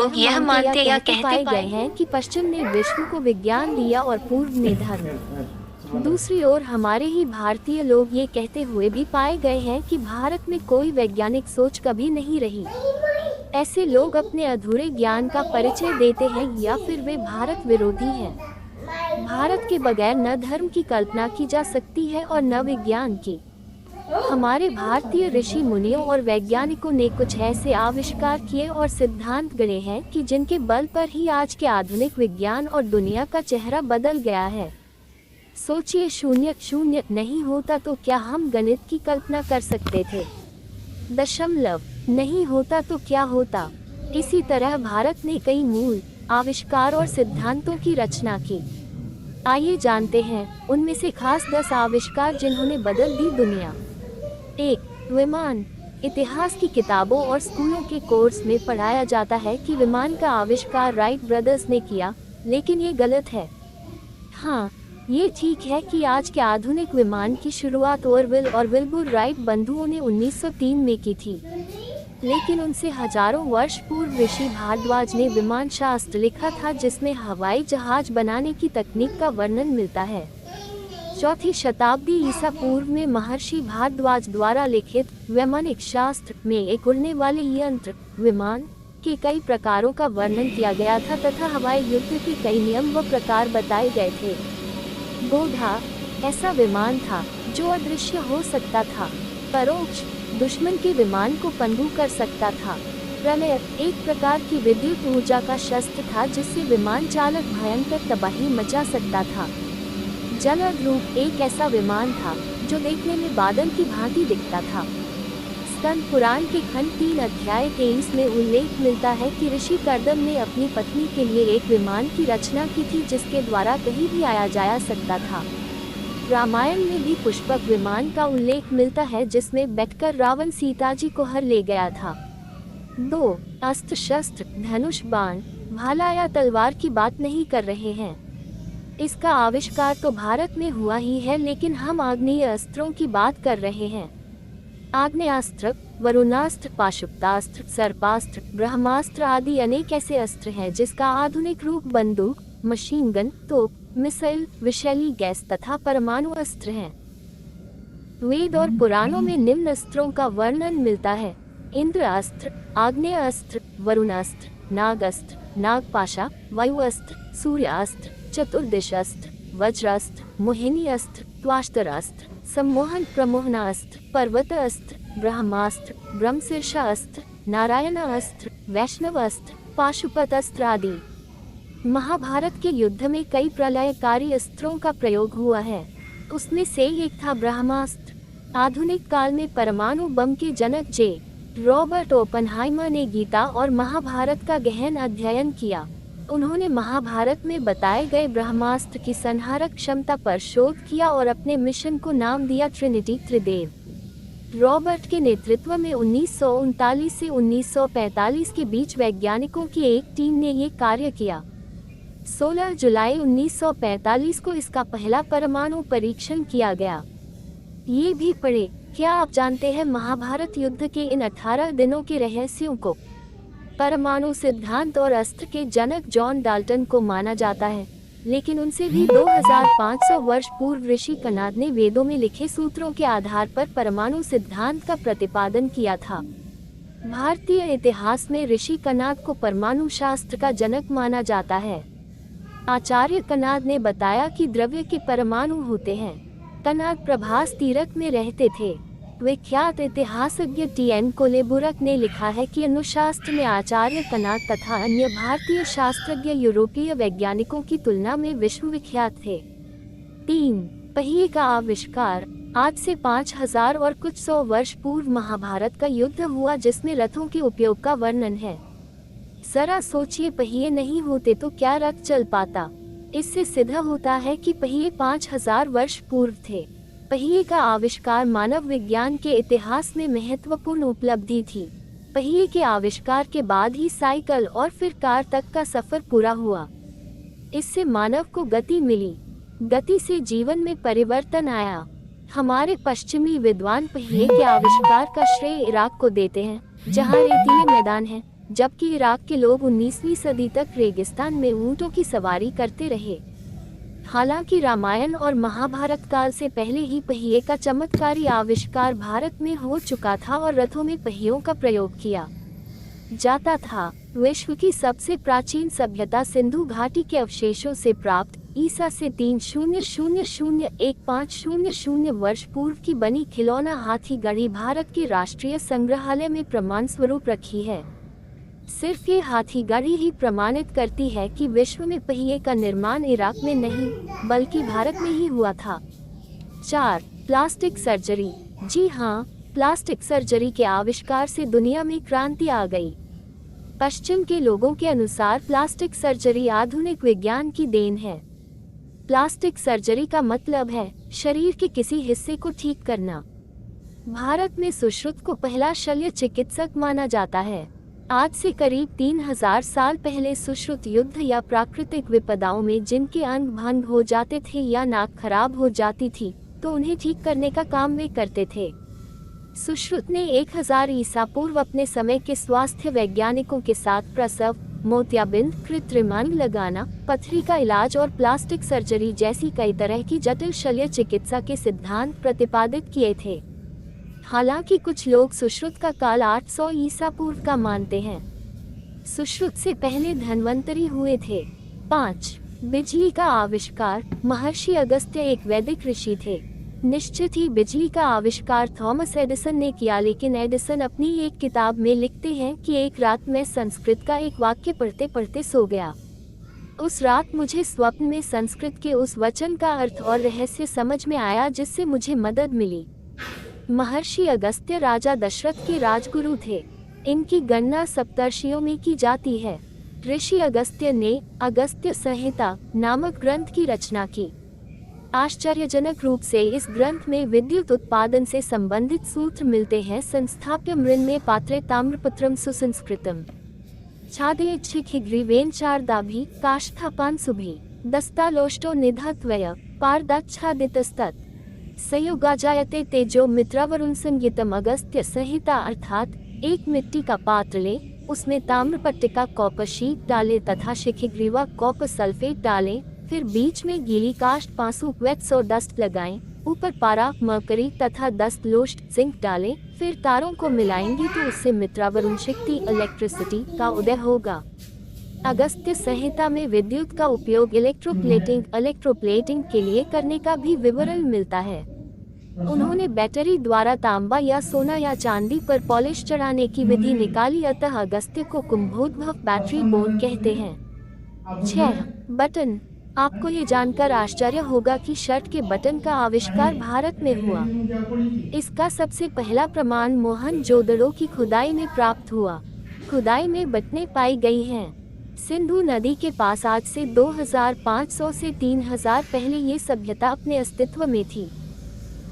लोग यह मानते या कहते गए हैं कि पश्चिम ने विश्व को विज्ञान दिया और पूर्व ने धर्म। दूसरी ओर हमारे ही भारतीय लोग ये कहते हुए भी पाए गए हैं कि भारत में कोई वैज्ञानिक सोच कभी नहीं रही। ऐसे लोग अपने अधूरे ज्ञान का परिचय देते हैं या फिर वे भारत विरोधी हैं। भारत के बगैर न धर्म की कल्पना की जा सकती है और न विज्ञान की। हमारे भारतीय ऋषि मुनियों और वैज्ञानिकों ने कुछ ऐसे आविष्कार किए और सिद्धांत गढ़े हैं कि जिनके बल पर ही आज के आधुनिक विज्ञान और दुनिया का चेहरा बदल गया है। सोचिए, शून्य शून्य नहीं होता तो क्या हम गणित की कल्पना कर सकते थे? दशमलव नहीं होता तो क्या होता? इसी तरह भारत ने कई मूल आविष्कार और सिद्धांतों की रचना की। आइए जानते हैं उनमें से खास 10 आविष्कार जिन्होंने बदल दी दुनिया। 1. विमान। इतिहास की किताबों और स्कूलों के कोर्स में पढ़ाया जाता है कि विमान का आविष्कार राइट ब्रदर्स ने किया, लेकिन ये गलत है। हाँ, ये ठीक है कि आज के आधुनिक विमान की शुरुआत ऑरविल और विल्बुर राइट बंधुओं ने 1903 में की थी, लेकिन उनसे हजारों वर्ष पूर्व ऋषि भारद्वाज ने विमान शास्त्र लिखा था, जिसमें हवाई जहाज बनाने की तकनीक का वर्णन मिलता है। 4वीं शताब्दी ईसा पूर्व में महर्षि भारद्वाज द्वारा लिखित वैमानिक शास्त्र में एक उड़ने वाले यंत्र विमान के कई प्रकारों का वर्णन किया गया था तथा हवाई युद्ध के कई नियम व प्रकार बताए गए थे। गोधा ऐसा विमान था जो अदृश्य हो सकता था, परोक्ष दुश्मन के विमान को पनडुब्बी कर सकता था। प्रलय एक प्रकार की विद्युत ऊर्जा का शस्त्र था जिससे विमान चालक भयंकर तबाही मचा सकता था। जलद्रूप एक ऐसा विमान था जो देखने में बादल की भांति दिखता था। स्कंद पुराण के खंड 3 अध्याय 23 में उल्लेख मिलता है कि ऋषि कर्दम ने अपनी पत्नी के लिए एक विमान की रचना की थी जिसके द्वारा कहीं भी आया जाया सकता था। रामायण में भी पुष्पक विमान का उल्लेख मिलता है जिसमें बैठकर रावण सीता जी को हर ले गया था। 2. अस्त्र शस्त्र। धनुष, बाण, भाला या तलवार की बात नहीं कर रहे हैं। इसका आविष्कार तो भारत में हुआ ही है, लेकिन हम आग्नेय अस्त्रों की बात कर रहे हैं। आग्नेयास्त्र, वरुणास्त्र, पाशुपतास्त्र, सर्पास्त्र, ब्रह्मास्त्र आदि अनेक ऐसे अस्त्र हैं जिसका आधुनिक रूप बंदूक, मशीन गन, तोप, मिसाइल, विषैली गैस तथा परमाणु अस्त्र हैं। वेद और पुराणों में निम्न अस्त्रों का वर्णन मिलता है: इंद्र अस्त्र, आग्नेय अस्त्र, वरुणास्त्र, नागास्त्र, नागपाशा, वायु अस्त्र, सूर्य अस्त्र, चतुर्दिश अस्त्र, वज्रास्त्र, मोहिनी अस्त्र, त्वाष्टरास्त्र, सम्मोहन प्रमोहना अस्त्र, पर्वत अस्त्र, ब्रह्मास्त्र, ब्रह्मशीर्षा अस्त्र, नारायण अस्त्र, वैष्णव अस्त्र, पाशुपत अस्त्र आदि। महाभारत के युद्ध में कई प्रलयकारी अस्त्रों का प्रयोग हुआ है। उसमें से एक था ब्रह्मास्त्र। आधुनिक काल में परमाणु बम के जनक जे. रॉबर्ट ओपनहाइमर ने गीता और महाभारत का गहन अध्ययन किया। उन्होंने महाभारत में बताए गए ब्रह्मास्त्र की संहारक क्षमता पर शोध किया और अपने मिशन को नाम दिया ट्रिनिटी, त्रिदेव। रॉबर्ट के नेतृत्व में 1939 से 1945 के बीच वैज्ञानिकों की एक टीम ने ये कार्य किया। 16 जुलाई 1945 को इसका पहला परमाणु परीक्षण किया गया। ये भी पढ़े। क्या आप जानते हैं महाभारत युद्ध के इन 18 दिनों के रहस्यों को? परमाणु सिद्धांत और अस्त्र के जनक जॉन डाल्टन को माना जाता है, लेकिन उनसे भी 2500 वर्ष पूर्व ऋषि कनाद ने वेदों में लिखे सूत्रों के आधार पर परमाणु सिद्धांत का प्रतिपादन किया था। भारतीय इतिहास में ऋषि कनाद को परमाणु शास्त्र का जनक माना जाता है। आचार्य कनाद ने बताया कि द्रव्य के परमाणु होते हैं। कनाद प्रभास तीरथ में रहते थे। विख्यात इतिहासज्ञ टी.एन. कोलेबुरक ने लिखा है कि अनुशास्त्र में आचार्य कनाद तथा अन्य भारतीय शास्त्रज्ञ यूरोपीय वैज्ञानिकों की तुलना में विश्वविख्यात थे। 3. पहिए का आविष्कार। आज से 5000 और कुछ 100 वर्ष पूर्व महाभारत का युद्ध हुआ जिसमें रथों के उपयोग का वर्णन है। जरा सोचिए, पहिए नहीं होते तो क्या रथ चल पाता? इससे सिद्ध होता है कि पहिए 5000 वर्ष पूर्व थे। पहिए का आविष्कार मानव विज्ञान के इतिहास में महत्वपूर्ण उपलब्धि थी। पहिए के आविष्कार के बाद ही साइकिल और फिर कार तक का सफर पूरा हुआ। इससे मानव को गति मिली। गति से जीवन में परिवर्तन आया। हमारे पश्चिमी विद्वान पहिए के आविष्कार का श्रेय इराक को देते हैं, जहाँ रेतीले मैदान हैं, जबकि इराक के लोग 19वीं सदी तक रेगिस्तान में ऊंटों की सवारी करते रहे। हालांकि रामायण और महाभारत काल से पहले ही पहिए का चमत्कारी आविष्कार भारत में हो चुका था और रथों में पहियों का प्रयोग किया जाता था। विश्व की सबसे प्राचीन सभ्यता सिंधु घाटी के अवशेषों से प्राप्त ईसा से 300,01500 वर्ष पूर्व की बनी खिलौना हाथी गढ़ी भारत के राष्ट्रीय संग्रहालय में प्रमाण स्वरूप रखी है। सिर्फ ये हाथी गढ़ी ही प्रमाणित करती है कि विश्व में पहिए का निर्माण इराक में नहीं बल्कि भारत में ही हुआ था। 4. Plastic surgery. जी हाँ, प्लास्टिक सर्जरी के आविष्कार से दुनिया में क्रांति आ गई। पश्चिम के लोगों के अनुसार प्लास्टिक सर्जरी आधुनिक विज्ञान की देन है। प्लास्टिक सर्जरी का मतलब है शरीर के किसी हिस्से को ठीक करना। भारत में सुश्रुत को पहला शल्य चिकित्सक माना जाता है। आज से करीब 3000 साल पहले सुश्रुत युद्ध या प्राकृतिक विपदाओं में जिनके अंग भंग हो जाते थे या नाक खराब हो जाती थी तो उन्हें ठीक करने का काम वे करते थे। सुश्रुत ने 1000 ईसा पूर्व अपने समय के स्वास्थ्य वैज्ञानिकों के साथ प्रसव, मोतियाबिंद, कृत्रिम अंग लगाना, पथरी का इलाज और प्लास्टिक सर्जरी जैसी कई तरह की जटिल शल्य चिकित्सा के सिद्धांत प्रतिपादित किए थे। हालांकि कुछ लोग सुश्रुत का काल 800 ईसा पूर्व का मानते हैं। सुश्रुत से पहले धन्वंतरी हुए थे। 5. बिजली का आविष्कार। महर्षि अगस्त्य एक वैदिक ऋषि थे। निश्चित ही बिजली का आविष्कार थॉमस एडिसन ने किया, लेकिन एडिसन अपनी एक किताब में लिखते हैं कि एक रात मैं संस्कृत का एक वाक्य पढ़ते पढ़ते सो गया। उस रात मुझे स्वप्न में संस्कृत के उस वचन का अर्थ और रहस्य समझ में आया जिससे मुझे मदद मिली। महर्षि अगस्त्य राजा दशरथ के राजगुरु थे। इनकी गणना सप्तर्षियों में की जाती है। ऋषि अगस्त्य ने अगस्त्य संहिता नामक ग्रंथ की रचना की। आश्चर्यजनक रूप से इस ग्रंथ में विद्युत उत्पादन से संबंधित सूत्र मिलते हैं। संस्थाप्य मृन में पात्रे ताम्रपत्रम सुसंस्कृतम छादे छिखिग्रीवेन शारदाभि काष्ठापान सुभि दस्तालोष्टो निधत्वय पारदाच्छादितस्तत् संयोगाजायते तेजो मित्रावरुण संगीतम। अगस्त्य संहिता अर्थात एक मिट्टी का पात्र ले, उसमें ताम्रपट्टिका कॉपर शीट डालें तथा शिखिग्रीवा कॉपर सल्फेट डालें, फिर बीच में गीली काष्ठ पासु वेट सोडस्ट लगाएं, ऊपर पारा मरकरी तथा दस्त लोस्ट जिंक डालें, फिर तारों को मिलाएंगे तो उससे मित्रावरुण शक्ति इलेक्ट्रिसिटी का उदय होगा। अगस्त्य संहिता में विद्युत का उपयोग इलेक्ट्रोप्लेटिंग के लिए करने का भी विवरण मिलता है। उन्होंने बैटरी द्वारा तांबा या सोना या चांदी पर पॉलिश चढ़ाने की विधि निकाली, अतः अगस्त्य को कुंभोद्भव बैटरी बोन कहते हैं। 6. बटन। आपको ये जानकर आश्चर्य होगा कि शर्ट के बटन का आविष्कार भारत में हुआ। इसका सबसे पहला प्रमाण मोहनजोदड़ो की खुदाई में प्राप्त हुआ। खुदाई में बटनें पाई गई हैं। सिंधु नदी के पास आज से 2500 से 3000 पहले ये सभ्यता अपने अस्तित्व में थी।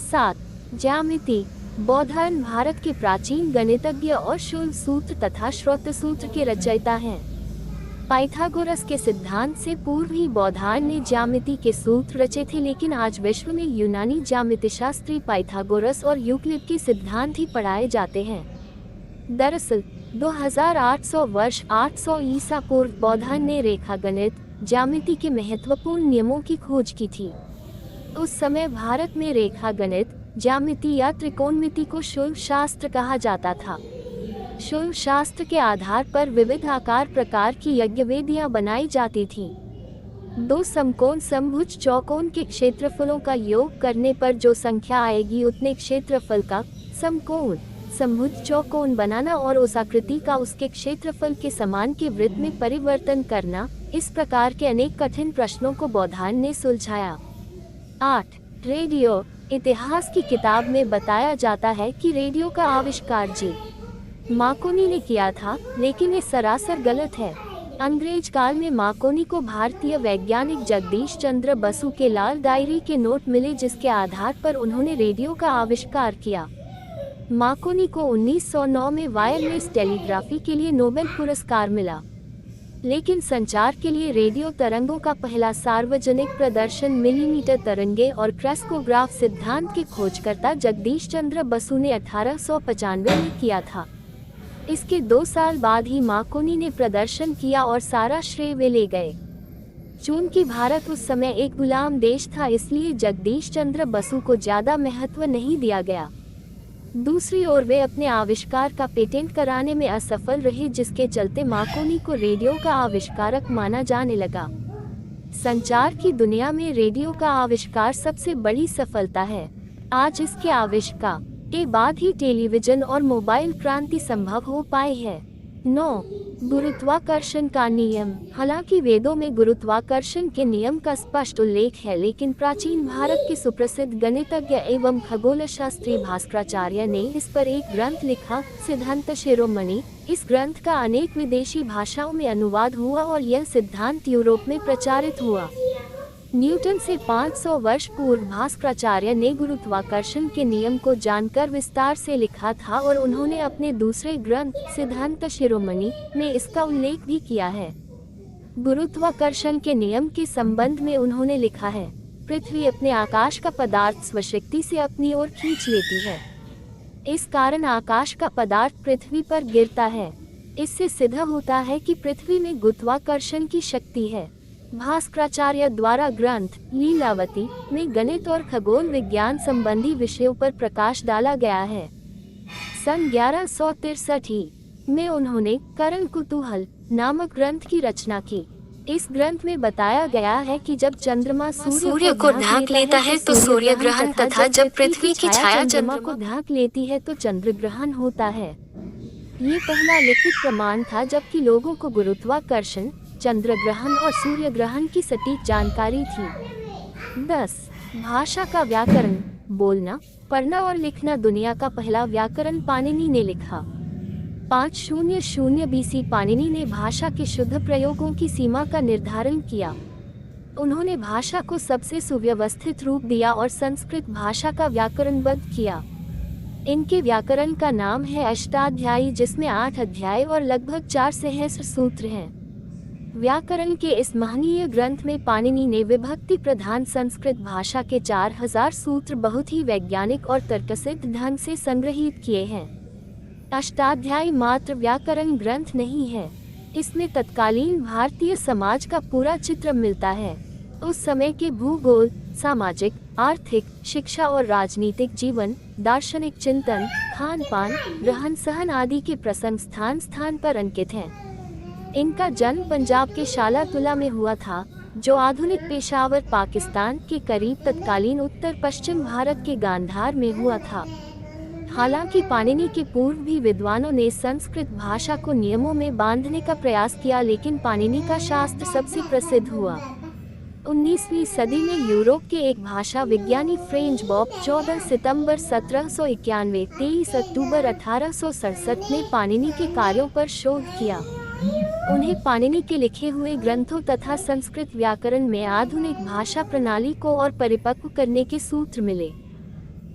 7. ज्यामिति। बौद्धायन भारत के प्राचीन गणितज्ञ और शूल सूत्र तथा श्रोत सूत्र के रचयिता हैं। पाइथागोरस के सिद्धांत से पूर्व ही बौद्धायन ने ज्यामिति के सूत्र रचे थे, लेकिन आज विश्व में यूनानी ज्यामिति शास्त्री पाइथागोरस और यूक्लिड के सिद्धांत ही पढ़ाए जाते हैं। दरअसल 2800 वर्ष 800 ईसा पूर्व बौद्धायन ने रेखा गणित ज्यामिति के महत्वपूर्ण नियमों की खोज की थी। उस समय भारत में रेखा गणित ज्यामिति या त्रिकोणमिति को शूल शास्त्र कहा जाता था। शूल शास्त्र के आधार पर विविध आकार प्रकार की यज्ञवेदियां बनाई जाती थीं। 2 समकोण समभुज चौकोन के क्षेत्रफलों का योग करने पर जो संख्या आएगी उतने क्षेत्रफल का समकोण समभुज चौकोन बनाना और उस आकृति का उसके क्षेत्रफल के समान के वृत्त में परिवर्तन करना, इस प्रकार के अनेक कठिन प्रश्नों को बौद्धायन ने सुलझाया। 8. रेडियो। इतिहास की किताब में बताया जाता है कि रेडियो का आविष्कार जी मार्कोनी ने किया था, लेकिन ये सरासर गलत है। अंग्रेज काल में मार्कोनी को भारतीय वैज्ञानिक जगदीश चंद्र बसु के लाल डायरी के नोट मिले, जिसके आधार पर उन्होंने रेडियो का आविष्कार किया। मार्कोनी को 1909 में वायरलेस टेलीग्राफी के लिए नोबेल पुरस्कार मिला, लेकिन संचार के लिए रेडियो तरंगों का पहला सार्वजनिक प्रदर्शन मिलीमीटर तरंगे और क्रेस्कोग्राफ सिद्धांत के खोजकर्ता जगदीश चंद्र बसु ने 1895 में किया था। इसके 2 साल बाद ही मार्कोनी ने प्रदर्शन किया और सारा श्रेय वे ले गए। चूंकि भारत उस समय एक गुलाम देश था, इसलिए जगदीश चंद्र बसु को ज्यादा महत्व नहीं दिया गया। दूसरी ओर वे अपने आविष्कार का पेटेंट कराने में असफल रहे, जिसके चलते मार्कोनी को रेडियो का आविष्कारक माना जाने लगा। संचार की दुनिया में रेडियो का आविष्कार सबसे बड़ी सफलता है। आज इसके आविष्कार के बाद ही टेलीविजन और मोबाइल क्रांति संभव हो पाई है। 9. गुरुत्वाकर्षण का नियम। हालांकि वेदों में गुरुत्वाकर्षण के नियम का स्पष्ट उल्लेख है, लेकिन प्राचीन भारत के सुप्रसिद्ध गणितज्ञ एवं खगोलशास्त्री भास्कराचार्य ने इस पर एक ग्रंथ लिखा, सिद्धांत शिरोमणि। इस ग्रंथ का अनेक विदेशी भाषाओं में अनुवाद हुआ और यह सिद्धांत यूरोप में प्रचारित हुआ। न्यूटन से 500 वर्ष पूर्व भास्कराचार्य ने गुरुत्वाकर्षण के नियम को जानकर विस्तार से लिखा था और उन्होंने अपने दूसरे ग्रंथ सिद्धांत शिरोमणि में इसका उल्लेख भी किया है। गुरुत्वाकर्षण के नियम के संबंध में उन्होंने लिखा है, पृथ्वी अपने आकाश का पदार्थ स्वशक्ति से अपनी ओर खींच लेती है। इस कारण आकाश का पदार्थ पृथ्वी पर गिरता है। इससे सिद्ध होता है कि पृथ्वी में गुरुत्वाकर्षण की शक्ति है। भास्कराचार्य द्वारा ग्रंथ लीलावती में गणित और खगोल विज्ञान संबंधी विषयों पर प्रकाश डाला गया है। सन 1163 में उन्होंने करण कुतूहल नामक ग्रंथ की रचना की। इस ग्रंथ में बताया गया है कि जब चंद्रमा सूर्य को ढांक लेता है तो सूर्य ग्रहण तथा जब पृथ्वी की छाया चंद्रमा को ढांक लेती है तो चंद्र ग्रहण होता है। ये पहला लिखित प्रमाण था, जबकि लोगों को गुरुत्वाकर्षण, चंद्र ग्रहण और सूर्य ग्रहण की सटीक जानकारी थी। 10. भाषा का व्याकरण। बोलना, पढ़ना और लिखना। दुनिया का पहला व्याकरण पाणिनि ने लिखा। 500 BC पाणिनि ने भाषा के शुद्ध प्रयोगों की सीमा का निर्धारण किया। उन्होंने भाषा को सबसे सुव्यवस्थित रूप दिया और संस्कृत भाषा का व्याकरणबद्ध किया। इनके व्याकरण का नाम है अष्टाध्यायी, जिसमें 8 अध्याय और लगभग 4 सहस्र सूत्र हैं। व्याकरण के इस महनीय ग्रंथ में पाणिनि ने विभक्ति प्रधान संस्कृत भाषा के 4000 सूत्र बहुत ही वैज्ञानिक और तर्कसिद्ध ढंग से संग्रहित किए हैं। अष्टाध्यायी मात्र व्याकरण ग्रंथ नहीं है, इसमें तत्कालीन भारतीय समाज का पूरा चित्र मिलता है। उस समय के भूगोल, सामाजिक, आर्थिक, शिक्षा और राजनीतिक जीवन, दार्शनिक चिंतन, खान पान, रहन सहन आदि के प्रसंग स्थान स्थान पर अंकित हैं। इनका जन्म पंजाब के शाला तुला में हुआ था, जो आधुनिक पेशावर पाकिस्तान के करीब तत्कालीन उत्तर पश्चिम भारत के गांधार में हुआ था। हालांकि पाणिनि के पूर्व भी विद्वानों ने संस्कृत भाषा को नियमों में बांधने का प्रयास किया, लेकिन पाणिनि का शास्त्र सबसे प्रसिद्ध हुआ। 19वीं सदी में यूरोप के एक भाषा विज्ञानी फ्रेंच बॉब 14 सितंबर 1791 23 अक्टूबर 1867 ने पाणिनि के कार्यों पर शोध किया। उन्हें पाणिनि के लिखे हुए ग्रंथों तथा संस्कृत व्याकरण में आधुनिक भाषा प्रणाली को और परिपक्व करने के सूत्र मिले।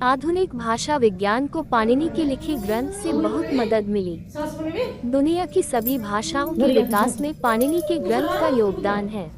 आधुनिक भाषा विज्ञान को पाणिनि के लिखे ग्रंथ से बहुत मदद मिली। दुनिया की सभी भाषाओं के विकास में पाणिनि के ग्रंथ का योगदान है।